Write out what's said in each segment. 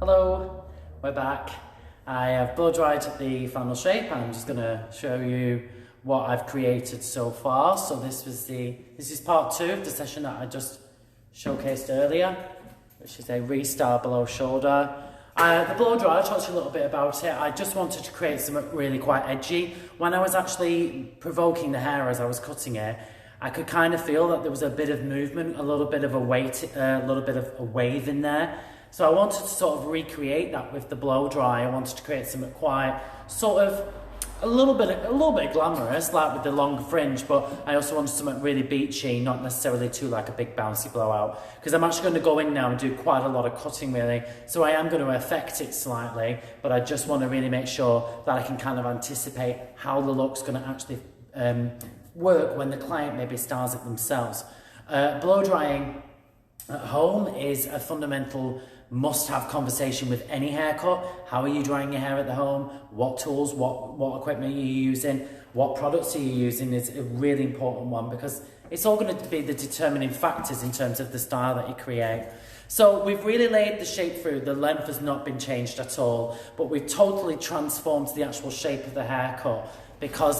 Hello, we're back. I have blow dried the final shape and I'm just going to show you what I've created so far. So this is part 2 of the session that I just showcased earlier, which is a restyle below shoulder. The blow dry, I'll talk to you a little bit about it. I just wanted to create something really quite edgy. When I was actually provoking the hair as I was cutting it, I could kind of feel that there was a bit of movement, a little bit of a weight, a little bit of a wave in there. So I wanted to sort of recreate that with the blow dry. I wanted to create something quite sort of a little bit glamorous, like with the long fringe, but I also wanted something really beachy, not necessarily too like a big bouncy blowout, because I'm actually going to go in now and do quite a lot of cutting really. So I am going to affect it slightly, but I just want to really make sure that I can kind of anticipate how the look's going to actually work when the client maybe styles it themselves. Blow drying at home is a fundamental must-have conversation with any haircut. How are you drying your hair at the home? What tools, what equipment are you using? What products are you using is a really important one, because it's all going to be the determining factors in terms of the style that you create. So we've really laid the shape through. The length has not been changed at all, but we've totally transformed the actual shape of the haircut, because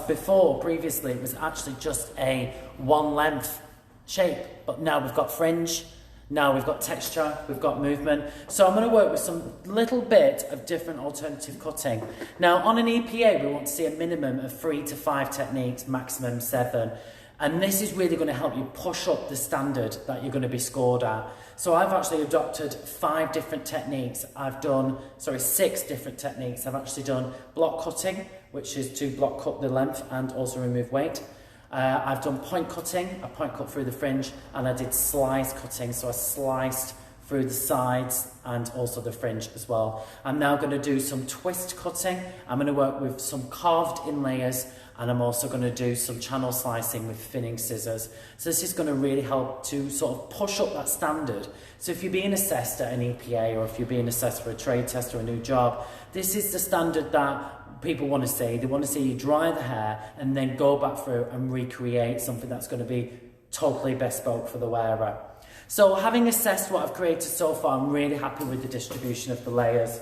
previously it was actually just a one length shape, but now we've got fringe. Now we've got texture, we've got movement. So I'm going to work with some little bit of different alternative cutting. Now on an EPA, we want to see a minimum of 3 to 5 techniques, maximum 7. And this is really going to help you push up the standard that you're going to be scored at. So I've actually adopted 5 different techniques. 6 different techniques. I've actually done block cutting, which is to block cut the length and also remove weight. I've done point cutting, I point cut through the fringe, and I did slice cutting, so I sliced through the sides and also the fringe as well. I'm now going to do some twist cutting. I'm going to work with some carved in layers, and I'm also going to do some channel slicing with thinning scissors. So this is going to really help to sort of push up that standard. So if you're being assessed at an EPA, or if you're being assessed for a trade test or a new job, this is the standard that people want to see. They want to see you dry the hair and then go back through and recreate something that's going to be totally bespoke for the wearer. So having assessed what I've created so far, I'm really happy with the distribution of the layers,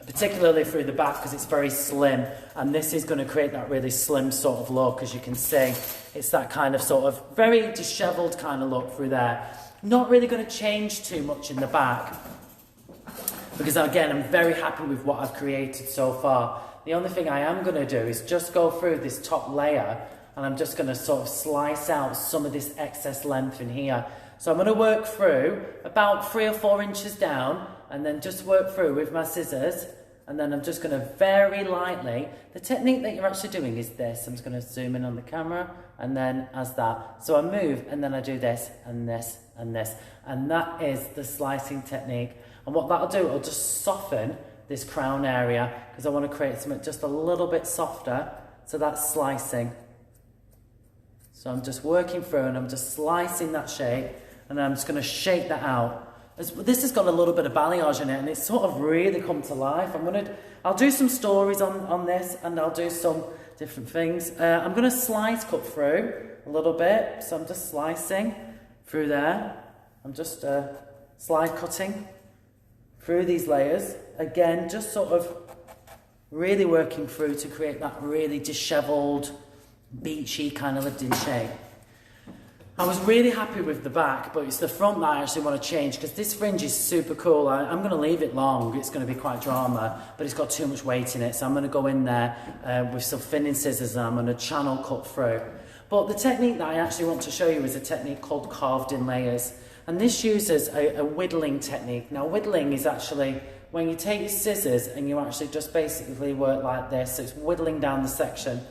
particularly through the back, because it's very slim, and this is going to create that really slim sort of look. As you can see, it's that kind of sort of very dishevelled kind of look through there. Not really going to change too much in the back, because again, I'm very happy with what I've created so far. The only thing I am going to do is just go through this top layer, and I'm just going to sort of slice out some of this excess length in here. So I'm going to work through about 3 or 4 inches down, and then just work through with my scissors, and then I'm just going to very lightly, the technique that you're actually doing is this. I'm just going to zoom in on the camera, and then as that. So I move, and then I do this, and this, and this. And that is the slicing technique. And what that'll do, it'll just soften this crown area, because I want to create something just a little bit softer. So that's slicing. So I'm just working through, and I'm just slicing that shape, and I'm just going to shake that out. This has got a little bit of balayage in it, and it's sort of really come to life. I'll do some stories on this, and I'll do some different things. I'm going to slice cut through a little bit, so I'm just slicing through there. I'm just slide cutting through these layers. Again, just sort of really working through to create that really dishevelled, beachy kind of lived-in shape. I was really happy with the back, but it's the front that I actually want to change, because this fringe is super cool. I'm going to leave it long. It's going to be quite drama, but it's got too much weight in it. So I'm going to go in there with some thinning scissors, and I'm going to channel cut through. But the technique that I actually want to show you is a technique called carved in layers. And this uses a whittling technique. Now, whittling is actually when you take your scissors and you actually just basically work like this. So it's whittling down the section.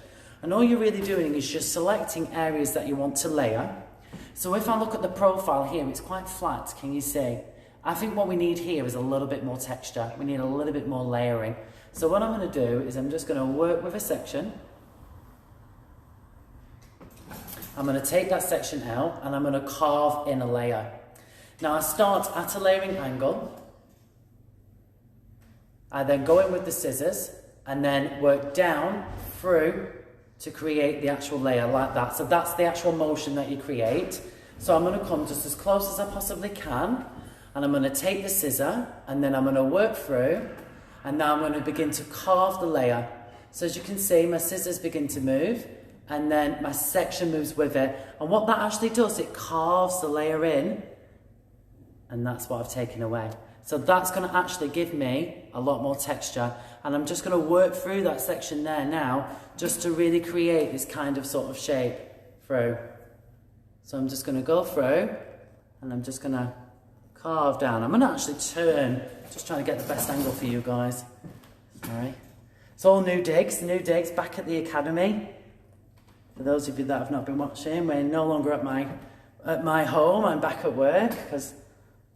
And all you're really doing is just selecting areas that you want to layer. So if I look at the profile here, it's quite flat, can you see? I think what we need here is a little bit more texture. We need a little bit more layering. So what I'm going to do is I'm just going to work with a section. I'm going to take that section out, and I'm going to carve in a layer. Now I start at a layering angle. I then go in with the scissors and then work down through to create the actual layer like that. So that's the actual motion that you create. So I'm going to come just as close as I possibly can. And I'm going to take the scissor and then I'm going to work through, and now I'm going to begin to carve the layer. So as you can see, my scissors begin to move and then my section moves with it. And what that actually does, it carves the layer in, and that's what I've taken away. So that's going to actually give me a lot more texture. And I'm just going to work through that section there now, just to really create this kind of sort of shape through. So I'm just going to go through and I'm just going to carve down. I'm going to actually turn, just trying to get the best angle for you guys. Sorry. It's all new digs back at the academy. For those of you that have not been watching, we're no longer at my home. I'm back at work because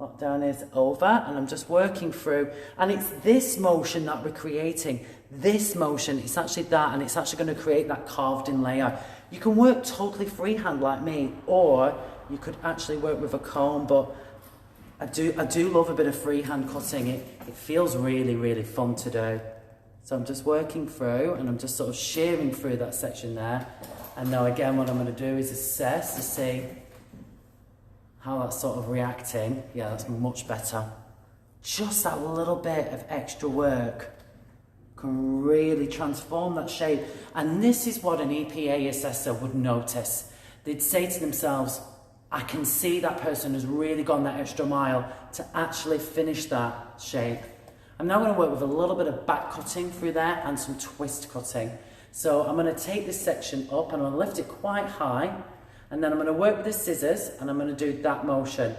lockdown is over, and I'm just working through, and it's this motion that we're creating. This motion, it's actually that, and it's actually going to create that carved in layer. You can work totally freehand like me, or you could actually work with a comb, but I do love a bit of freehand cutting. It feels really, really fun to do. So I'm just working through, and I'm just sort of shearing through that section there. And now again, what I'm going to do is assess to see how that's sort of reacting. Yeah, that's much better. Just that little bit of extra work can really transform that shape. And this is what an EPA assessor would notice. They'd say to themselves, I can see that person has really gone that extra mile to actually finish that shape. I'm now going to work with a little bit of back cutting through there and some twist cutting. So I'm going to take this section up and I'm going to lift it quite high. And then I'm going to work with the scissors and I'm going to do that motion.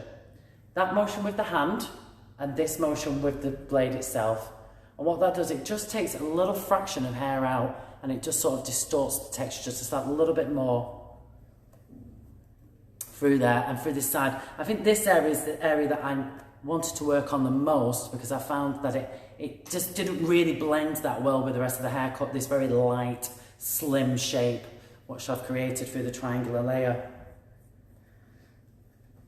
That motion with the hand and this motion with the blade itself. And what that does, it just takes a little fraction of hair out and it just sort of distorts the texture just that little bit more through there and through this side. I think this area is the area that I wanted to work on the most because I found that it just didn't really blend that well with the rest of the haircut, this very light, slim shape, which I've created through the triangular layer.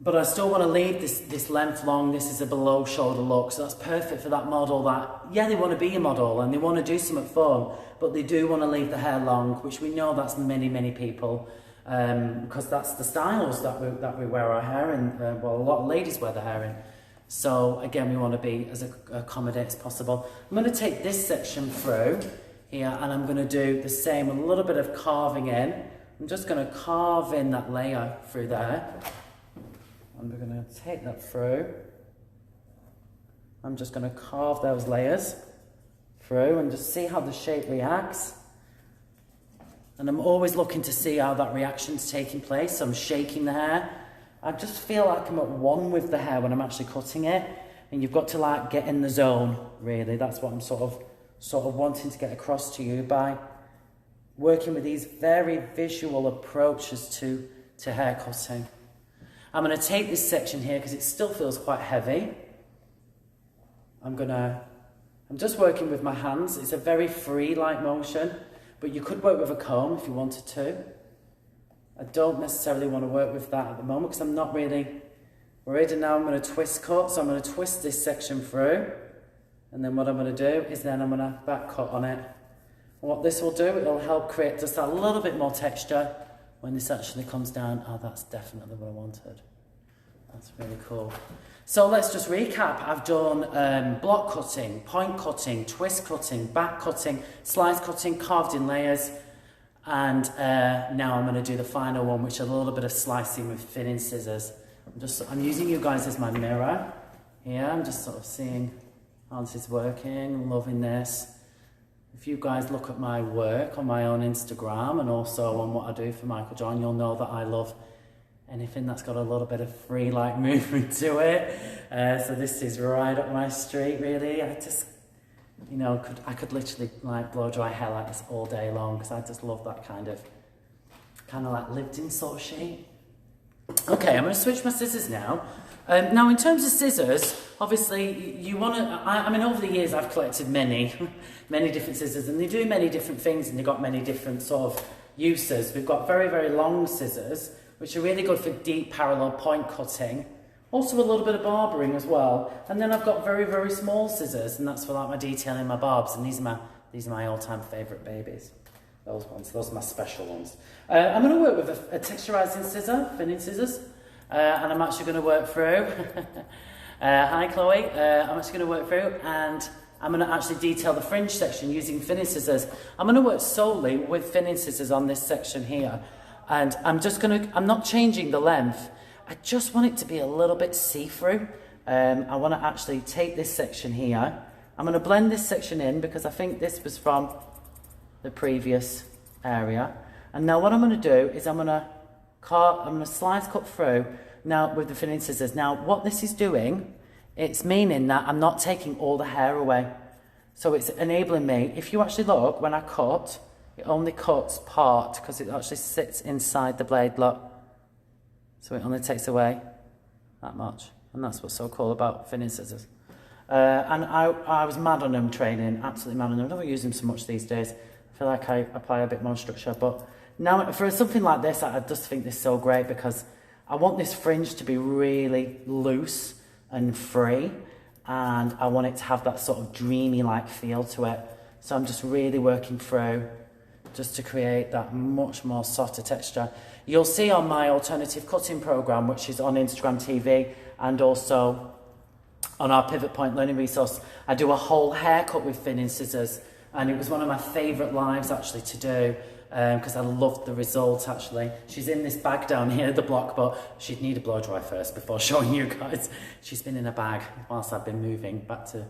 But I still want to leave this length long. This is a below shoulder look, so that's perfect for that model that, yeah, they want to be a model and they want to do something fun, but they do want to leave the hair long, which we know that's many people, because that's the styles that we wear our hair in. Well, a lot of ladies wear the hair in. So again, we want to be as accommodating as possible. I'm going to take this section through here and I'm going to do the same, a little bit of carving in. I'm just going to carve in that layer through there. And we're going to take that through. I'm just going to carve those layers through and just see how the shape reacts. And I'm always looking to see how that reaction's taking place. So I'm shaking the hair. I just feel like I'm at one with the hair when I'm actually cutting it. And you've got to like get in the zone, really. That's what I'm sort of wanting to get across to you by working with these very visual approaches to hair cutting. I'm going to take this section here because it still feels quite heavy. I'm just working with my hands. It's a very free like motion, but you could work with a comb if you wanted to. I don't necessarily want to work with that at the moment because I'm not really ready. Now I'm going to twist cut, so I'm going to twist this section through. And then what I'm going to do is then I'm going to back cut on it. And what this will do, it'll help create just that little bit more texture when this actually comes down. Oh, that's definitely what I wanted. That's really cool. So let's just recap. I've done block cutting, point cutting, twist cutting, back cutting, slice cutting, carved in layers. And now I'm going to do the final one, which is a little bit of slicing with thinning scissors. I'm using you guys as my mirror here. I'm just sort of seeing how this is working, loving this. If you guys look at my work on my own Instagram and also on what I do for Michael John, you'll know that I love anything that's got a little bit of free like movement to it. So this is right up my street, really. I just, you know, I could literally like blow dry hair like this all day long because I just love that kind of like lived in sort of shape. Okay, I'm going to switch my scissors now. Now in terms of scissors, obviously you want to, I mean over the years I've collected many different scissors and they do many different things and they've got many different sort of uses. We've got very long scissors which are really good for deep parallel point cutting. Also a little bit of barbering as well. And then I've got very small scissors and that's for like my detailing, my barbs, and these are my all-time favourite babies. Those ones, those are my special ones. I'm going to work with a texturising scissor, thinning scissors, and I'm actually going to work through Hi Chloe, I'm actually going to work through and I'm going to actually detail the fringe section using thinning scissors. I'm going to work solely with thinning scissors on this section here. And I'm not changing the length. I just want it to be a little bit see-through. I want to actually take this section here. I'm going to blend this section in because I think this was from the previous area. And now what I'm going to do is I'm going to slice cut through now with the thinning scissors. Now what this is doing, it's meaning that I'm not taking all the hair away. So it's enabling me, if you actually look, when I cut, it only cuts part because it actually sits inside the blade, look. So it only takes away that much. And that's what's so cool about thinning scissors. And I was mad on them training, absolutely mad on them. I don't use them so much these days. I feel like I apply a bit more structure. But now for something like this, I just think this is so great because I want this fringe to be really loose and free. And I want it to have that sort of dreamy-like feel to it. So I'm just really working through just to create that much more softer texture. You'll see on my alternative cutting program, which is on Instagram TV and also on our Pivot Point learning resource, I do a whole haircut with thinning scissors, and it was one of my favourite lives actually to do because I loved the result actually. She's in this bag down here, the block, but she'd need a blow dry first before showing you guys. She's been in a bag whilst I've been moving back to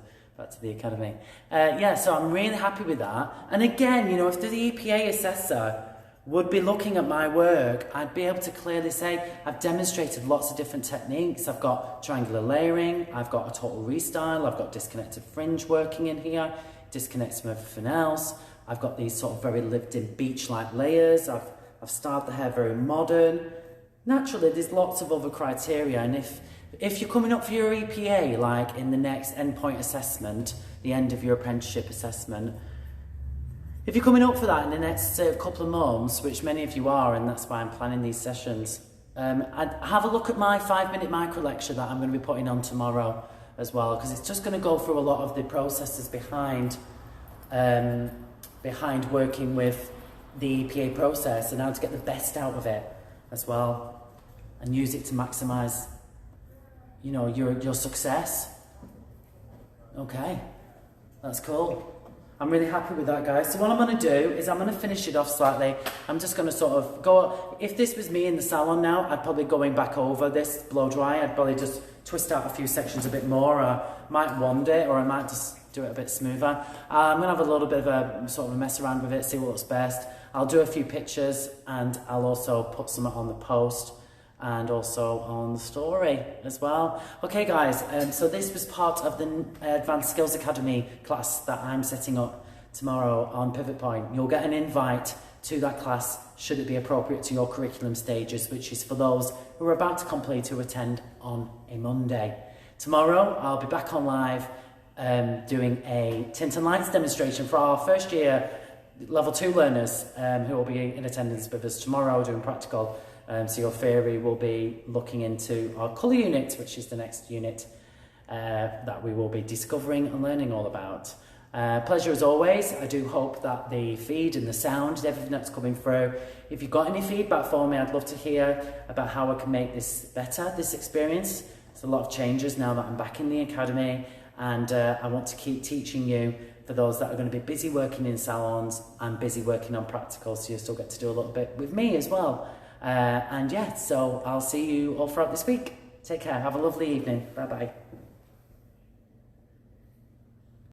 the academy. Yeah, so I'm really happy with that. And again, you know, if the EPA assessor would be looking at my work, I'd be able to clearly say, I've demonstrated lots of different techniques. I've got triangular layering, I've got a total restyle, I've got disconnected fringe working in here, disconnects from everything else. I've got these sort of very lived-in beach-like layers. I've styled the hair very modern. Naturally, there's lots of other criteria, and if you're coming up for your EPA, like in the next endpoint assessment, the end of your apprenticeship assessment, if you're coming up for that in the next couple of months, which many of you are, and that's why I'm planning these sessions, I'd have a look at my 5-minute micro lecture that I'm going to be putting on tomorrow as well, because it's just going to go through a lot of the processes behind working with the EPA process and how to get the best out of it as well, and use it to maximise, you know, your success. Okay, that's cool. I'm really happy with that, guys. So what I'm going to do is I'm going to finish it off slightly. I'm just going to sort of go, if this was me in the salon now, I'd probably going back over this blow dry. I'd probably just twist out a few sections a bit more. I might wand it, or I might just do it a bit smoother. I'm going to have a little bit of a sort of a mess around with it, see what looks best. I'll do a few pictures, and I'll also put some on the post and also on the story as well. Okay guys, so this was part of the Advanced Skills Academy class that I'm setting up tomorrow on Pivot Point. You'll get an invite to that class should it be appropriate to your curriculum stages, which is for those who are about to complete who attend on a Monday. Tomorrow I'll be back on live doing a tint and lights demonstration for our first year level 2 learners who will be in attendance with us tomorrow doing practical. So your theory will be looking into our colour unit, which is the next unit that we will be discovering and learning all about. Pleasure as always. I do hope that the feed and the sound and everything that's coming through, if you've got any feedback for me, I'd love to hear about how I can make this better, this experience. There's a lot of changes now that I'm back in the academy, and I want to keep teaching you for those that are going to be busy working in salons and busy working on practicals, so you still get to do a little bit with me as well. And yeah, so I'll see you all throughout this week. Take care. Have a lovely evening. Bye bye.